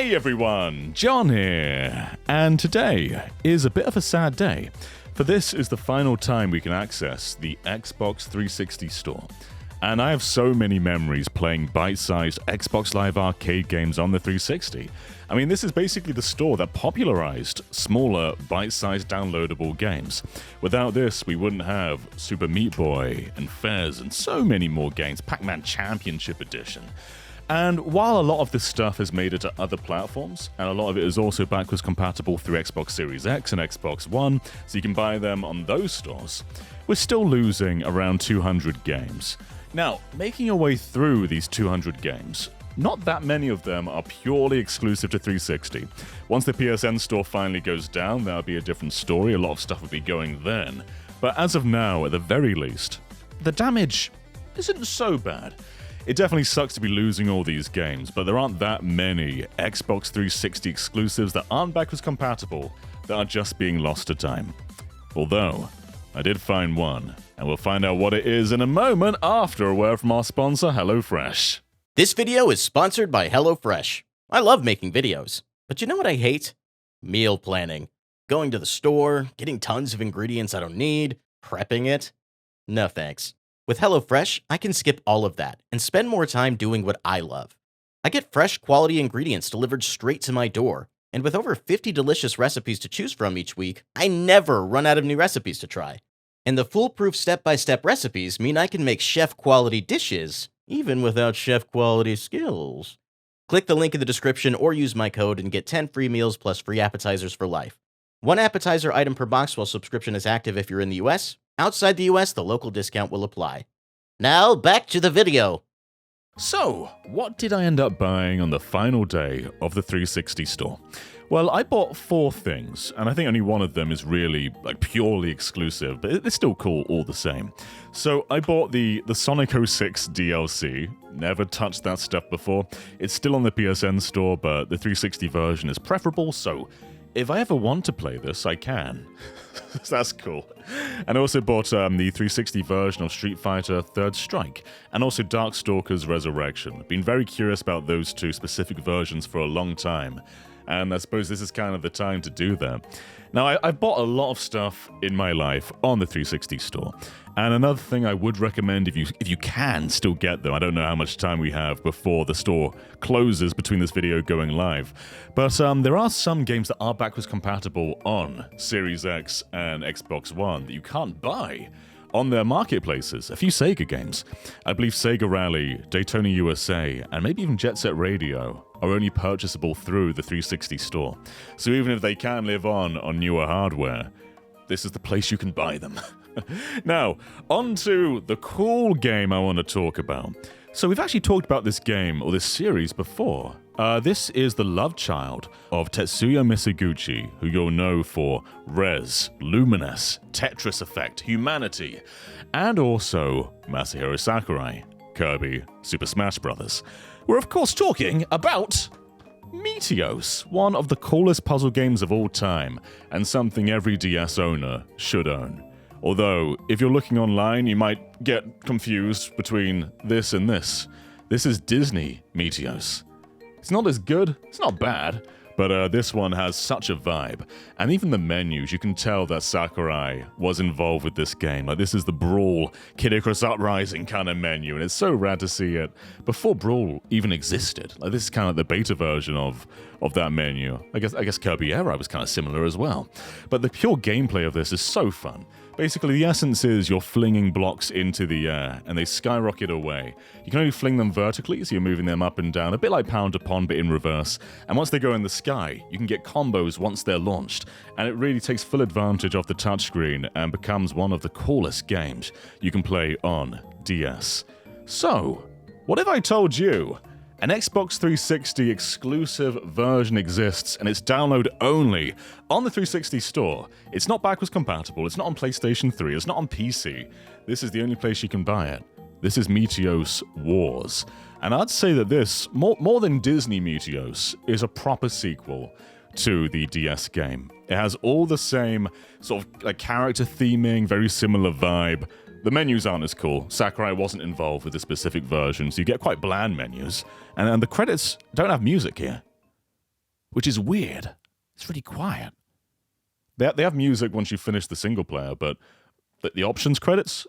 Hey everyone, John here, and today is a bit of a sad day, for this is the final time we can access the Xbox 360 store. And I have so many memories playing bite-sized Xbox Live Arcade games on the 360. I mean, this is basically the store that popularized smaller, bite-sized downloadable games. Without this, we wouldn't have Super Meat Boy and Fez and so many more games, Pac-Man Championship Edition. And while a lot of this stuff has made it to other platforms, and a lot of it is also backwards compatible through Xbox Series X and Xbox One, so you can buy them on those stores, we're still losing around 200 games. Now, making your way through these 200 games, not that many of them are purely exclusive to 360. Once the PSN store finally goes down, that'll be a different story, a lot of stuff will be going then. But as of now, at the very least, the damage isn't so bad. It definitely sucks to be losing all these games, but there aren't that many Xbox 360 exclusives that aren't backwards compatible that are just being lost to time. Although, I did find one, and we'll find out what it is in a moment after a word from our sponsor, HelloFresh. This video is sponsored by HelloFresh. I love making videos, but you know what I hate? Meal planning. Going to the store, getting tons of ingredients I don't need, prepping it. No thanks. With HelloFresh, I can skip all of that and spend more time doing what I love. I get fresh, quality ingredients delivered straight to my door, and with over 50 delicious recipes to choose from each week, I never run out of new recipes to try. And the foolproof step-by-step recipes mean I can make chef-quality dishes, even without chef-quality skills. Click the link in the description or use my code and get 10 free meals plus free appetizers for life. One appetizer item per box while subscription is active if you're in the US. Outside the US, the local discount will apply. Now, back to the video. So, what did I end up buying on the final day of the 360 store? Well, I bought 4 things, and I think only one of them is really, purely exclusive, but it's still cool all the same. So, I bought the Sonic 06 DLC, never touched that stuff before. It's still on the PSN store, but the 360 version is preferable, so if I ever want to play this, I can. That's cool. And I also bought the 360 version of Street Fighter Third Strike, and also Darkstalkers Resurrection. Been very curious about those 2 specific versions for a long time, and I suppose this is kind of the time to do that. Now, I've bought a lot of stuff in my life on the 360 store, and another thing I would recommend if you can still get them, I don't know how much time we have before the store closes between this video going live, but there are some games that are backwards compatible on Series X and Xbox One that you can't buy on their marketplaces. A few Sega games. I believe Sega Rally, Daytona USA, and maybe even Jet Set Radio are only purchasable through the 360 store. So even if they can live on newer hardware, this is the place you can buy them. Now, on to the cool game I want to talk about. So we've actually talked about this game, or this series, before. This is the love child of Tetsuya Misaguchi, who you'll know for Rez, Luminous, Tetris Effect, Humanity, and also Masahiro Sakurai, Kirby, Super Smash Bros. We're of course talking about Meteos, one of the coolest puzzle games of all time, and something every DS owner should own. Although, if you're looking online, you might get confused between this and this. This is Disney Meteos. It's not as good, it's not bad, but this one has such a vibe. And even the menus, you can tell that Sakurai was involved with this game. This is the Brawl, Kid Icarus Uprising kind of menu, and it's so rad to see it before Brawl even existed. This is kind of the beta version of that menu. I guess Kirby Air Ride was kind of similar as well. But the pure gameplay of this is so fun. Basically, the essence is you're flinging blocks into the air, and they skyrocket away. You can only fling them vertically, so you're moving them up and down, a bit like Pound to Pond, but in reverse. And once they go in the sky, you can get combos once they're launched, and it really takes full advantage of the touchscreen and becomes one of the coolest games you can play on DS. So, what if I told you an Xbox 360 exclusive version exists, and it's download only on the 360 store? It's not backwards compatible, it's not on PlayStation 3, it's not on PC. This is the only place you can buy it. This is Meos Wars. And I'd say that this, more than Disney Meteos, is a proper sequel to the DS game. It has all the same sort of character theming, very similar vibe. The menus aren't as cool. Sakurai wasn't involved with the specific version, so you get quite bland menus. And the credits don't have music here. which is weird. It's really quiet. They have music once you finish the single player, but the options credits,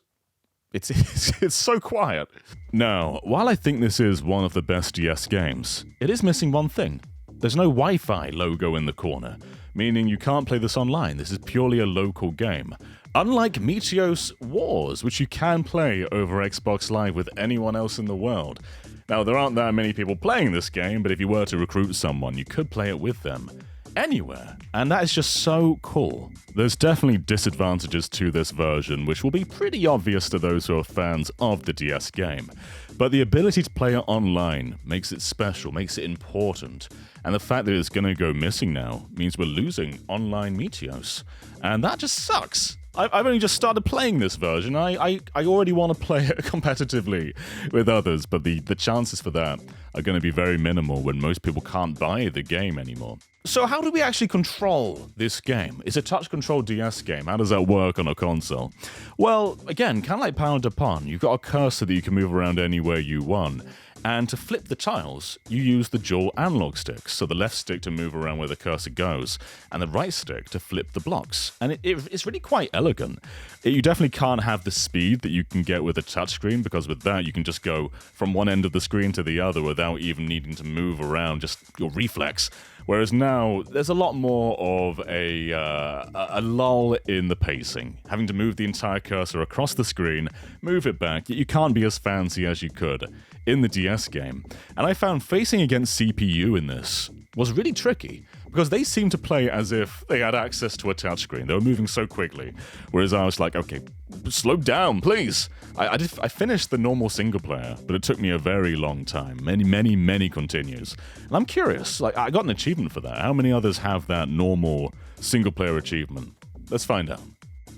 it's so quiet. Now, while I think this is one of the best DS games, it is missing one thing. There's no Wi-Fi logo in the corner, meaning you can't play this online. This is purely a local game. Unlike Meos Wars, which you can play over Xbox Live with anyone else in the world. Now, there aren't that many people playing this game, but if you were to recruit someone, you could play it with them. Anywhere. And that is just so cool. There's definitely disadvantages to this version, which will be pretty obvious to those who are fans of the DS game. But the ability to play it online makes it special, makes it important. And the fact that it's going to go missing now means we're losing online Meteos. And that just sucks. I've only just started playing this version. I already want to play it competitively with others, but the chances for that are going to be very minimal when most people can't buy the game anymore. So how do we actually control this game? It's a touch-controlled DS game. How does that work on a console? Well, again, kind of like Pound Upon, you've got a cursor that you can move around anywhere you want. And to flip the tiles, you use the dual analog sticks, so the left stick to move around where the cursor goes, and the right stick to flip the blocks. And it's really quite elegant. You definitely can't have the speed that you can get with a touchscreen, because with that you can just go from one end of the screen to the other without even needing to move around, just your reflex. Whereas now, there's a lot more of a lull in the pacing. Having to move the entire cursor across the screen, move it back, yet you can't be as fancy as you could in the DS game. And I found facing against CPU in this was really tricky, because they seemed to play as if they had access to a touchscreen. They were moving so quickly, whereas I was like, okay, slow down, please. I finished the normal single player, but it took me a very long time, many continues. And I'm curious, like, I got an achievement for that. How many others have that normal single player achievement? Let's find out.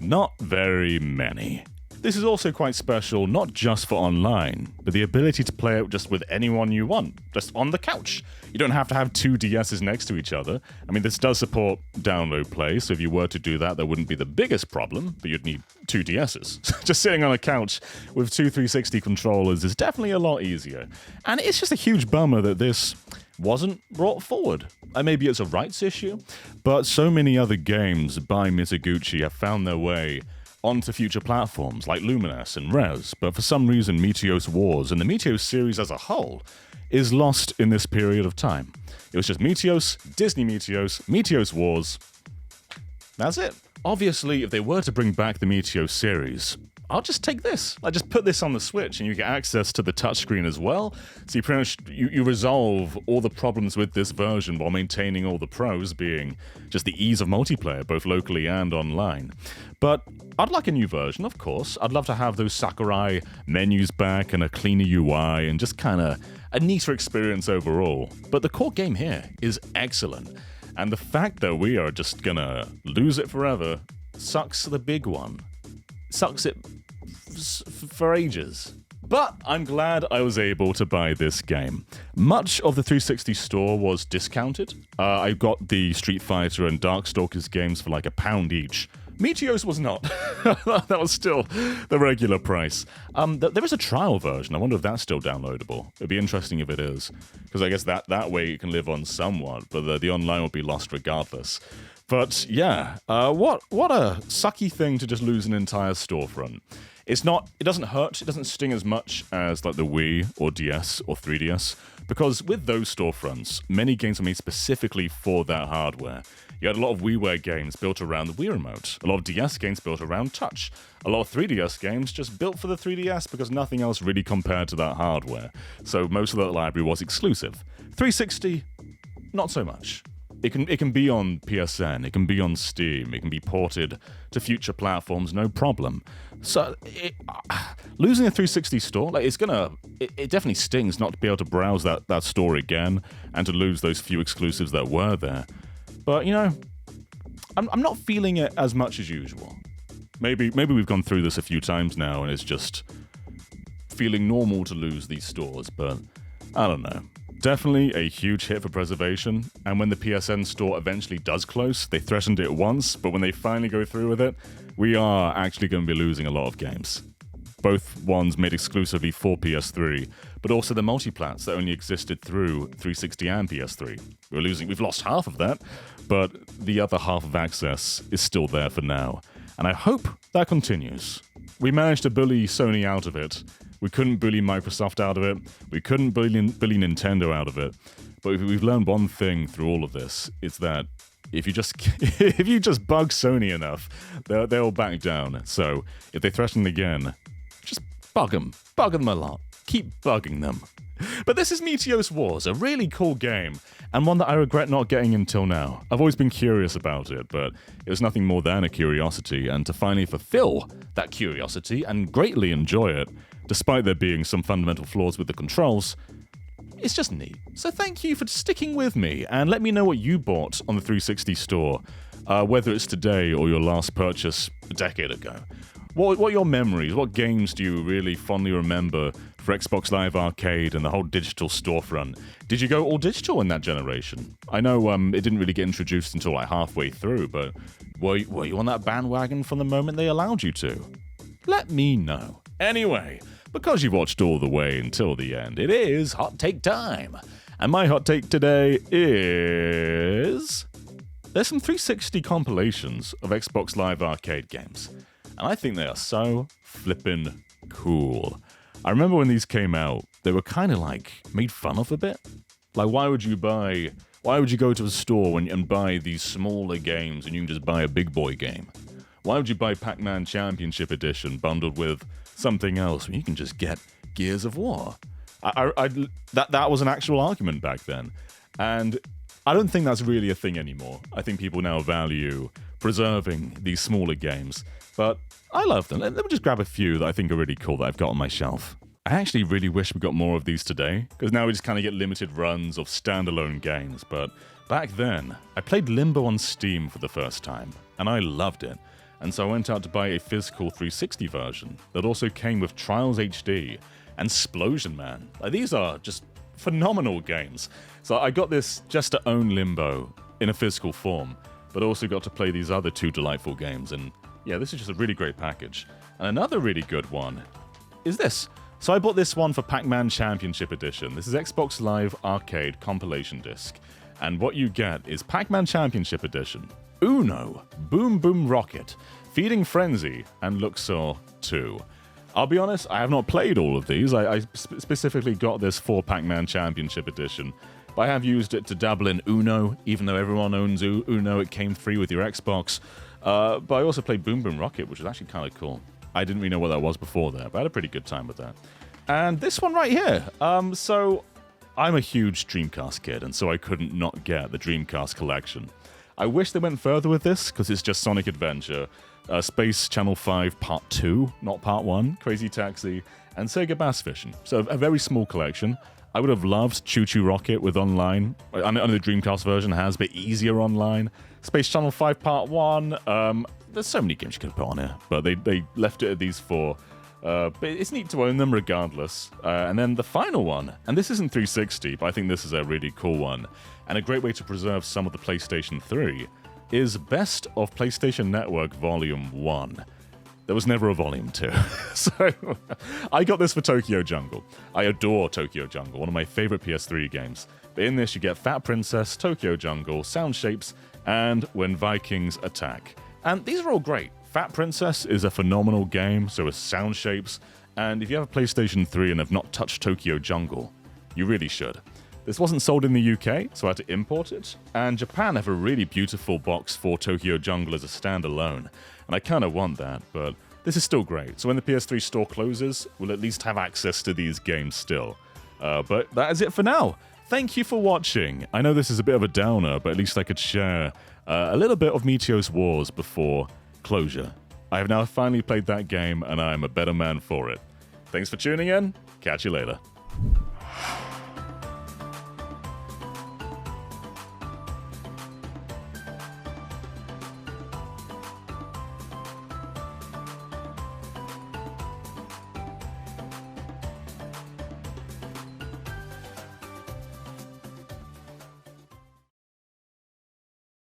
Not very many. This is also quite special, not just for online, but the ability to play it just with anyone you want, just on the couch. You don't have to have two DSs next to each other. I mean, this does support download play, so if you were to do that, that wouldn't be the biggest problem, but you'd need two DSs. Just sitting on a couch with two 360 controllers is definitely a lot easier. And it's just a huge bummer that this wasn't brought forward. Maybe it's a rights issue, but so many other games by Mizuguchi have found their way onto future platforms like Luminous and Res, but for some reason Meteos Wars and the Meteos series as a whole is lost in this period of time. It was just Meteos, Disney Meteos, Meteos Wars. That's it. Obviously, if they were to bring back the Meteos series, I'll just take this. I just put this on the Switch and you get access to the touchscreen as well. So you pretty much you resolve all the problems with this version while maintaining all the pros, being just the ease of multiplayer, both locally and online. But I'd like a new version, of course. I'd love to have those Sakurai menus back and a cleaner UI and just kind of a neater experience overall. But the core game here is excellent. And the fact that we are just gonna lose it forever sucks the big one. Sucks it for ages. But I'm glad I was able to buy this game. Much of the 360 store was discounted. I got the Street Fighter and Darkstalkers games for like £1 each. Meteos was not. That was still the regular price. There is a trial version. I wonder if that's still downloadable. It'd be interesting if it is, because I guess that way it can live on somewhat, but the online will be lost regardless. But yeah, what a sucky thing to just lose an entire storefront. It doesn't hurt, it doesn't sting as much as like the Wii or DS or 3DS, because with those storefronts, many games were made specifically for that hardware. You had a lot of WiiWare games built around the Wii Remote, a lot of DS games built around touch, a lot of 3DS games just built for the 3DS because nothing else really compared to that hardware. So most of that library was exclusive. 360, not so much. It can be on PSN, it can be on Steam, it can be ported to future platforms, no problem. So losing a 360 store, like it definitely stings not to be able to browse that store again and to lose those few exclusives that were there. But you know, I'm not feeling it as much as usual. Maybe we've gone through this a few times now and it's just feeling normal to lose these stores, but I don't know. Definitely a huge hit for preservation, and when the PSN store eventually does close, they threatened it once, but when they finally go through with it, we are actually going to be losing a lot of games. both ones made exclusively for PS3, but also the multiplats that only existed through 360 and PS3. We've lost half of that, but the other half of access is still there for now, and I hope that continues. We managed to bully Sony out of it. We couldn't bully Microsoft out of it. We couldn't bully Nintendo out of it. But we've learned one thing through all of this, it's that if you just bug Sony enough, they'll back down. So if they threaten again, just bug them a lot. Keep bugging them. But this is Meteos Wars, a really cool game, and one that I regret not getting until now. I've always been curious about it, but it was nothing more than a curiosity, and to finally fulfill that curiosity and greatly enjoy it, despite there being some fundamental flaws with the controls, it's just neat. So thank you for sticking with me, and let me know what you bought on the 360 store, whether it's today or your last purchase a decade ago. What are your memories? What games do you really fondly remember for Xbox Live Arcade and the whole digital storefront? Did you go all digital in that generation? I know it didn't really get introduced until like halfway through, but were you on that bandwagon from the moment they allowed you to? Let me know. Anyway, because you've watched all the way until the end, it is hot take time. And my hot take today is there's some 360 compilations of Xbox Live Arcade games. And I think they are so flippin' cool. I remember when these came out, they were kind of like made fun of a bit. Like, why would you go to a store and buy these smaller games and you can just buy a big boy game? Why would you buy Pac-Man Championship Edition bundled with something else when you can just get Gears of War? That was an actual argument back then. And I don't think that's really a thing anymore. I think people now value preserving these smaller games. But I love them. Let me just grab a few that I think are really cool that I've got on my shelf. I actually really wish we got more of these today, because now we just kind of get limited runs of standalone games. But back then, I played Limbo on Steam for the first time, and I loved it. And so I went out to buy a physical 360 version that also came with Trials HD and Splosion Man. Like, these are just phenomenal games. So I got this just to own Limbo in a physical form, but also got to play these other two delightful games. And yeah, this is just a really great package. And another really good one is this. So I bought this one for Pac-Man Championship Edition. This is Xbox Live Arcade compilation disc. And what you get is Pac-Man Championship Edition, Uno, Boom Boom Rocket, Feeding Frenzy, and Luxor 2. I'll be honest, I have not played all of these. I specifically got this for Pac-Man Championship Edition. But I have used it to dabble in Uno, even though everyone owns Uno, it came free with your Xbox. But I also played Boom Boom Rocket, which was actually kind of cool. I didn't really know what that was before there, but I had a pretty good time with that. And this one right here. So I'm a huge Dreamcast kid, and so I couldn't not get the Dreamcast collection. I wish they went further with this, because it's just Sonic Adventure, Space Channel 5 Part 2, not Part 1, Crazy Taxi, and Sega Bass Fishing. So a very small collection. I would have loved Choo Choo Rocket with online. I know the Dreamcast version has, but easier online. Space Channel 5 Part 1. There's so many games you could have put on here, but they left it at these four. But it's neat to own them regardless. And then the final one, and this isn't 360, but I think this is a really cool one, and a great way to preserve some of the PlayStation 3, is Best of PlayStation Network Volume 1. There was never a Volume 2. So I got this for Tokyo Jungle. I adore Tokyo Jungle, one of my favorite PS3 games. But in this you get Fat Princess, Tokyo Jungle, Sound Shapes, and When Vikings Attack. And these are all great. Fat Princess is a phenomenal game, so is Sound Shapes, and if you have a PlayStation 3 and have not touched Tokyo Jungle, you really should. This wasn't sold in the UK, so I had to import it, and Japan have a really beautiful box for Tokyo Jungle as a standalone, and I kind of want that, but this is still great. So when the PS3 store closes, we'll at least have access to these games still. But that is it for now. Thank you for watching. I know this is a bit of a downer, but at least I could share a little bit of Meteos Wars before closure. I have now finally played that game, and I am a better man for it. Thanks for tuning in. Catch you later.